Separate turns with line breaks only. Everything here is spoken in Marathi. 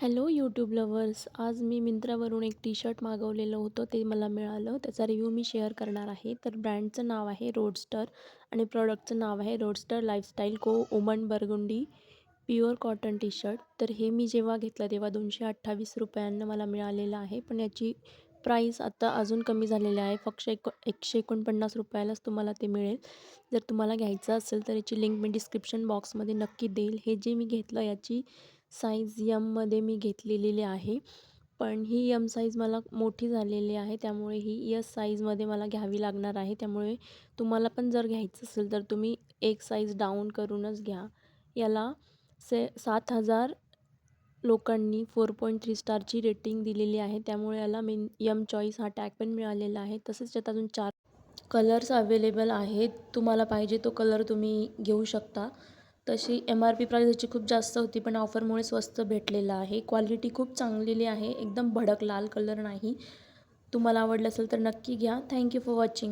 Hello YouTube lovers. आज मी मिंत्रावरून एक टी शर्ट मागवलेलं होतं, ते मला मिळालं. त्याचा रिव्ह्यू मी शेअर करणार आहे. तर ब्रँडचं नाव आहे रोडस्टर आणि प्रॉडक्टचं नाव आहे Roadster lifestyle co woman burgundy pure cotton T shirt. तर हे मी जेव्हा घेतलं तेव्हा ₹228 मला मिळालेलं आहे. पण याची प्राईस आता अजून कमी झालेली आहे. फक्त ₹149लाच तुम्हाला ते मिळेल. जर तुम्हाला घ्यायचं असेल तर याची लिंक मी डिस्क्रिप्शन बॉक्समध्ये नक्की देईल. हे जे मी घेतलं याची साईज यममध्ये मी घेतलेली आहे. पण ही यम साईज मला मोठी झालेली आहे, त्यामुळे ही यस साईजमध्ये मला घ्यावी लागणार आहे. त्यामुळे तुम्हाला पण जर घ्यायचं असेल तर तुम्ही एक साईज डाऊन करूनच घ्या. याला 7,000 लोकांनी 4.3 स्टारची रेटिंग दिलेली आहे. त्यामुळे याला यम चॉईस हा टॅग पण मिळालेला आहे. तसेच त्यात अजून 4 कलर्स अवेलेबल आहेत. तुम्हाला पाहिजे तो कलर तुम्ही घेऊ शकता. तशी MRP प्राईस याची खूप जास्त होती, पण ऑफरमुळे स्वस्त भेटलेलं आहे. क्वालिटी खूप चांगलेली आहे. एकदम भडक लाल कलर नाही. तुम्हाला आवडलं असेल तर नक्की घ्या. Thank you for watching.